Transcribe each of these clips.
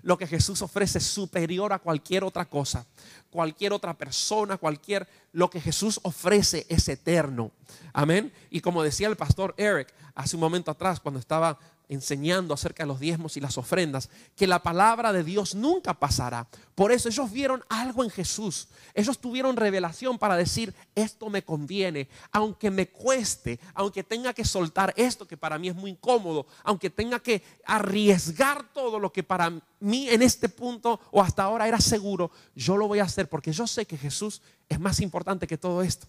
lo que Jesús ofrece es superior a cualquier otra cosa, cualquier otra persona, lo que Jesús ofrece es eterno. Amén. Y como decía el pastor Eric hace un momento atrás cuando estaba enseñando acerca de los diezmos y las ofrendas, que la palabra de Dios nunca pasará. Por eso ellos vieron algo en Jesús. Ellos tuvieron revelación para decir, esto me conviene, aunque me cueste, aunque tenga que soltar esto que para mí es muy incómodo, aunque tenga que arriesgar todo lo que para mí en este punto o hasta ahora era seguro, yo lo voy a hacer porque yo sé que Jesús es más importante que todo esto.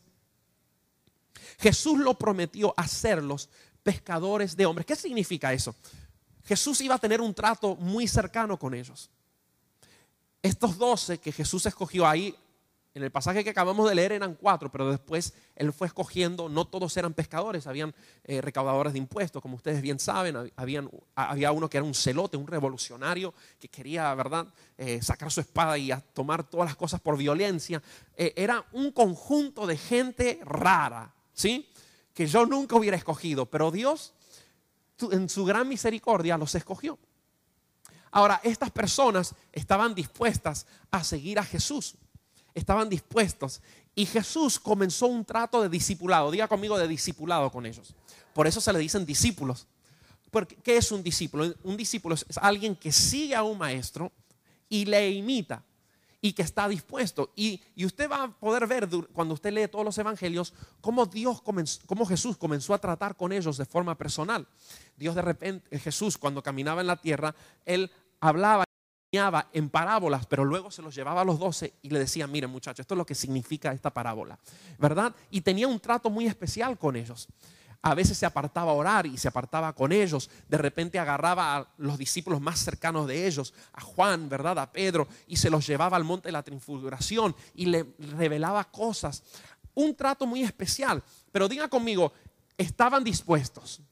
Jesús lo prometió hacerlos pescadores de hombres. ¿Qué significa eso? Jesús iba a tener un trato muy cercano con ellos. Estos 12 que Jesús escogió ahí, en el pasaje que acabamos de leer eran 4, pero después Él fue escogiendo, no todos eran pescadores, habían recaudadores de impuestos, como ustedes bien saben, había uno que era un celote, un revolucionario que quería, ¿verdad?, sacar su espada y tomar todas las cosas por violencia. Era un conjunto de gente rara, ¿sí?, que yo nunca hubiera escogido, pero Dios en su gran misericordia los escogió. Ahora, estas personas estaban dispuestas a seguir a Jesús, estaban dispuestos, y Jesús comenzó un trato de discipulado. Diga conmigo, de discipulado con ellos. Por eso se le dicen discípulos. Porque, ¿qué es un discípulo? Un discípulo es alguien que sigue a un maestro y le imita, y que está dispuesto. Y usted va a poder ver cuando usted lee todos los evangelios cómo Jesús comenzó a tratar con ellos de forma personal. Dios de repente, Jesús cuando caminaba en la tierra, Él hablaba en parábolas, pero luego se los llevaba a los 12 y le decía, miren muchachos, esto es lo que significa esta parábola, ¿verdad? Y tenía un trato muy especial con ellos. A veces se apartaba a orar y se apartaba con ellos. De repente agarraba a los discípulos más cercanos de ellos, a Juan, ¿verdad?, a Pedro, y se los llevaba al monte de la transfiguración y le revelaba cosas. Un trato muy especial. Pero diga conmigo, estaban dispuestos.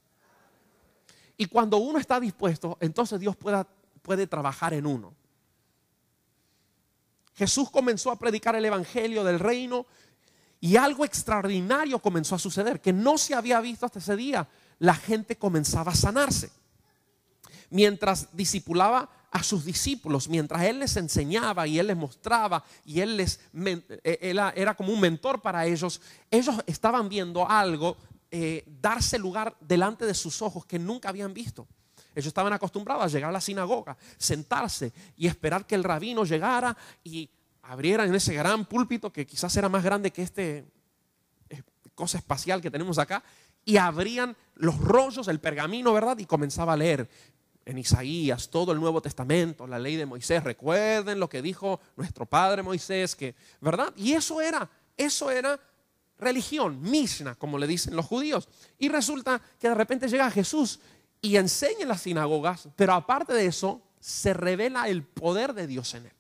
Y cuando uno está dispuesto, entonces Dios puede trabajar en uno. Jesús comenzó a predicar el evangelio del reino. Y algo extraordinario comenzó a suceder que no se había visto hasta ese día. La gente comenzaba a sanarse. Mientras discipulaba a sus discípulos, mientras Él les enseñaba y Él les mostraba y Él era como un mentor para ellos, ellos estaban viendo algo darse lugar delante de sus ojos que nunca habían visto. Ellos estaban acostumbrados a llegar a la sinagoga, sentarse y esperar que el rabino llegara y abrieran en ese gran púlpito que quizás era más grande que este cosa espacial que tenemos acá, y abrían los rollos, el pergamino, ¿verdad? Y comenzaba a leer en Isaías todo el Nuevo Testamento, la ley de Moisés. Recuerden lo que dijo nuestro padre Moisés, ¿verdad? Y eso era religión, Mishnah, como le dicen los judíos. Y resulta que de repente llega Jesús y enseña en las sinagogas, pero aparte de eso, se revela el poder de Dios en él.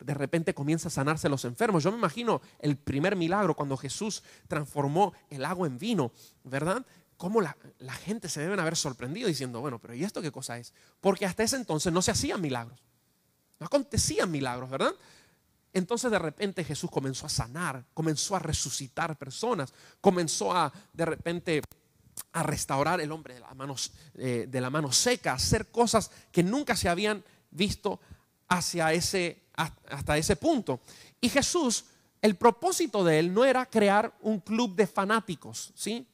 De repente comienza a sanarse los enfermos. Yo me imagino el primer milagro cuando Jesús transformó el agua en vino, ¿verdad? Cómo la gente se deben haber sorprendido diciendo, bueno, pero ¿y esto qué cosa es? Porque hasta ese entonces no se hacían milagros, no acontecían milagros, ¿verdad? Entonces de repente Jesús comenzó a sanar, comenzó a resucitar personas, comenzó de repente a restaurar el hombre de la mano seca, a hacer cosas que nunca se habían visto hasta ese punto. Y Jesús, el propósito de Él no era crear un club de fanáticos, ¿sí?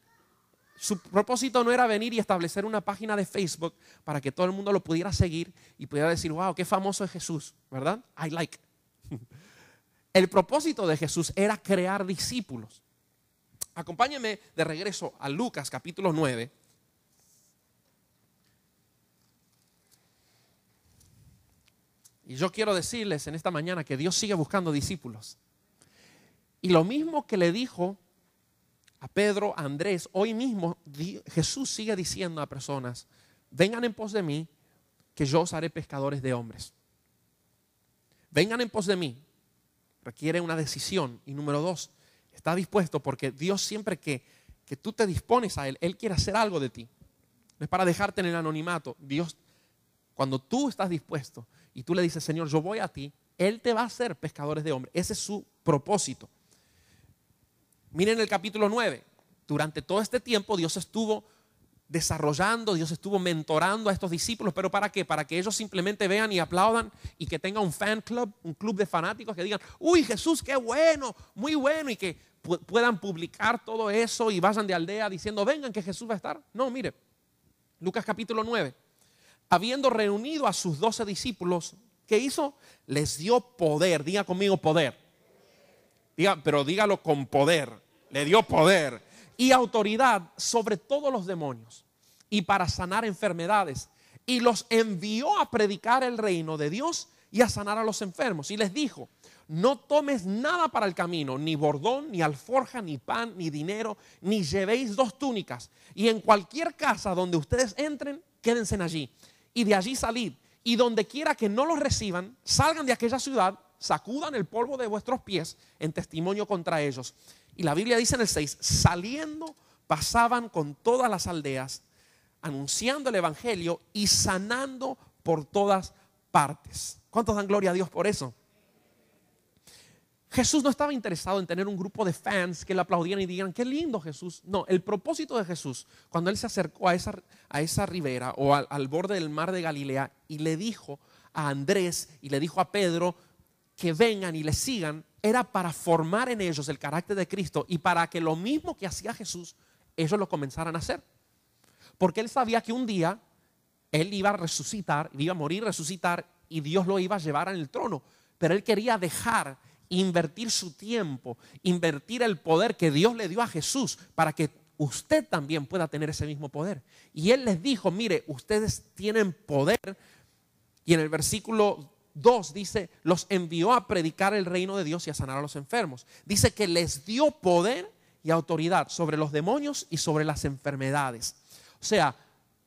Su propósito no era venir y establecer una página de Facebook para que todo el mundo lo pudiera seguir y pudiera decir, wow, qué famoso es Jesús, ¿verdad? I like. El propósito de Jesús era crear discípulos. Acompáñenme de regreso a Lucas capítulo 9. Y yo quiero decirles en esta mañana que Dios sigue buscando discípulos. Y lo mismo que le dijo a Pedro, a Andrés, hoy mismo Jesús sigue diciendo a personas, vengan en pos de mí, que yo os haré pescadores de hombres. Vengan en pos de mí. Requiere una decisión. Y número 2, está dispuesto, porque Dios siempre que tú te dispones a Él, Él quiere hacer algo de ti. No es para dejarte en el anonimato. Dios, cuando tú estás dispuesto y tú le dices, Señor, yo voy a ti, Él te va a hacer pescadores de hombres. Ese es su propósito. Miren el capítulo 9. Durante todo este tiempo Dios estuvo desarrollando, Dios estuvo mentorando a estos discípulos, pero ¿para qué? Para que ellos simplemente vean y aplaudan y que tenga un fan club, un club de fanáticos que digan, uy, Jesús, qué bueno, muy bueno, y que puedan publicar todo eso y vayan de aldea diciendo, vengan que Jesús va a estar. No, mire, Lucas capítulo 9, habiendo reunido a sus 12 discípulos, ¿qué hizo? Les dio poder, diga conmigo poder, pero dígalo con poder, le dio poder y autoridad sobre todos los demonios y para sanar enfermedades, y los envió a predicar el reino de Dios y a sanar a los enfermos. Y les dijo, no tomes nada para el camino, ni bordón, ni alforja, ni pan, ni dinero, ni llevéis 2 túnicas, y en cualquier casa donde ustedes entren, quédense allí, y de allí salid, y donde quiera que no los reciban, salgan de aquella ciudad, sacudan el polvo de vuestros pies en testimonio contra ellos. Y la Biblia dice en el 6, saliendo pasaban con todas las aldeas, anunciando el evangelio y sanando por todas partes. ¿Cuántos dan gloria a Dios por eso? Jesús no estaba interesado en tener un grupo de fans que le aplaudieran y digan, qué lindo Jesús. No, el propósito de Jesús, cuando Él se acercó a esa ribera o al borde del mar de Galilea y le dijo a Andrés y le dijo a Pedro que vengan y le sigan, era para formar en ellos el carácter de Cristo y para que lo mismo que hacía Jesús, ellos lo comenzaran a hacer. Porque Él sabía que un día Él iba a resucitar, iba a morir, resucitar, y Dios lo iba a llevar en el trono. Pero Él quería invertir su tiempo, invertir el poder que Dios le dio a Jesús para que usted también pueda tener ese mismo poder. Y Él les dijo, mire, ustedes tienen poder. Y en el versículo 2 dice, los envió a predicar el reino de Dios y a sanar a los enfermos. Dice que les dio poder y autoridad sobre los demonios y sobre las enfermedades. O sea,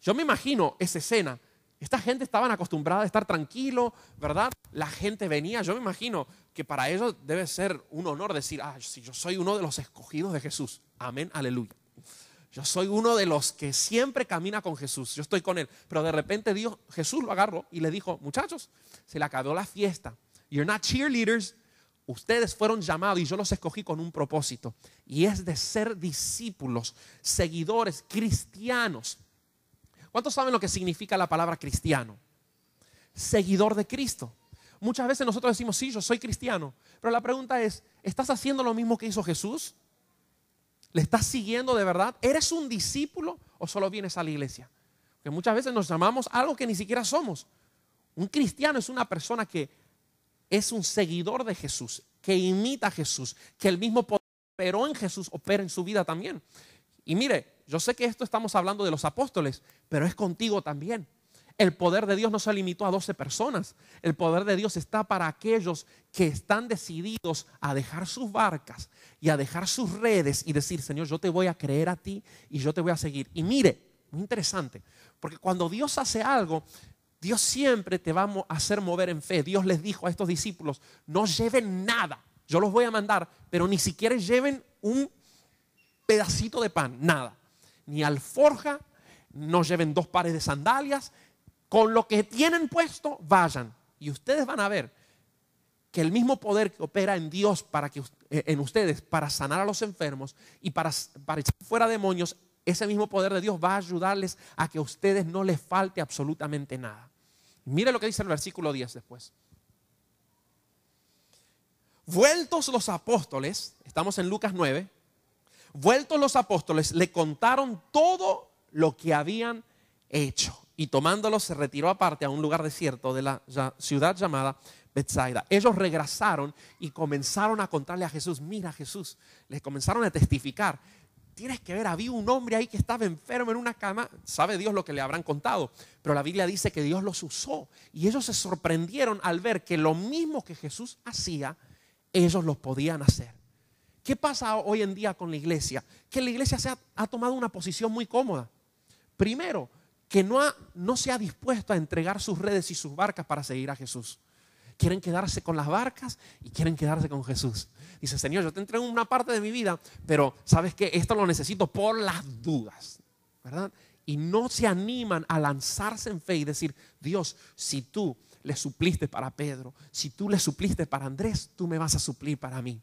yo me imagino esa escena. Esta gente estaban acostumbrada a estar tranquilo, ¿verdad? La gente venía, yo me imagino que para ellos debe ser un honor decir, sí, yo soy uno de los escogidos de Jesús. Amén, aleluya. Yo soy uno de los que siempre camina con Jesús. Yo estoy con Él. Pero de repente Jesús lo agarró y le dijo, muchachos, se le acabó la fiesta. You're not cheerleaders. Ustedes fueron llamados y yo los escogí con un propósito. Y es de ser discípulos, seguidores, cristianos. ¿Cuántos saben lo que significa la palabra cristiano? Seguidor de Cristo. Muchas veces nosotros decimos, sí, yo soy cristiano. Pero la pregunta es, ¿estás haciendo lo mismo que hizo Jesús? ¿Le estás siguiendo de verdad? ¿Eres un discípulo o solo vienes a la iglesia? Porque muchas veces nos llamamos algo que ni siquiera somos. Un cristiano es una persona que es un seguidor de Jesús, que imita a Jesús, que el mismo poder que operó en Jesús opera en su vida también. Y mire, yo sé que esto estamos hablando de los apóstoles, pero es contigo también. El poder de Dios no se limitó a 12 personas. El poder de Dios está para aquellos que están decididos a dejar sus barcas y a dejar sus redes y decir, Señor, yo te voy a creer a ti y yo te voy a seguir. Y mire, muy interesante, porque cuando Dios hace algo, Dios siempre te va a hacer mover en fe. Dios les dijo a estos discípulos, no lleven nada. Yo los voy a mandar, pero ni siquiera lleven un pedacito de pan, nada. Ni alforja, no lleven 2 pares de sandalias. Con lo que tienen puesto, vayan. Y ustedes van a ver que el mismo poder que opera en Dios en ustedes para sanar a los enfermos y para echar fuera demonios, ese mismo poder de Dios va a ayudarles a que a ustedes no les falte absolutamente nada. Mire lo que dice el versículo 10 después. Vueltos los apóstoles, estamos en Lucas 9, vueltos los apóstoles le contaron todo lo que habían hecho. Y tomándolo se retiró aparte a un lugar desierto de la ciudad llamada Betsaida. Ellos regresaron y comenzaron a contarle a Jesús, mira Jesús, les comenzaron a testificar. Tienes que ver, había un hombre ahí que estaba enfermo en una cama. Sabe Dios lo que le habrán contado, pero la Biblia dice que Dios los usó. Y ellos se sorprendieron al ver que lo mismo que Jesús hacía, ellos lo podían hacer. ¿Qué pasa hoy en día con la iglesia? Que la iglesia ha tomado una posición muy cómoda. Primero, que no se ha dispuesto a entregar sus redes y sus barcas para seguir a Jesús. Quieren quedarse con las barcas y quieren quedarse con Jesús. Dice, Señor, yo te entrego una parte de mi vida, pero sabes que esto lo necesito por las dudas, ¿verdad? Y no se animan a lanzarse en fe y decir, Dios, si tú le supliste para Pedro, si tú le supliste para Andrés, tú me vas a suplir para mí.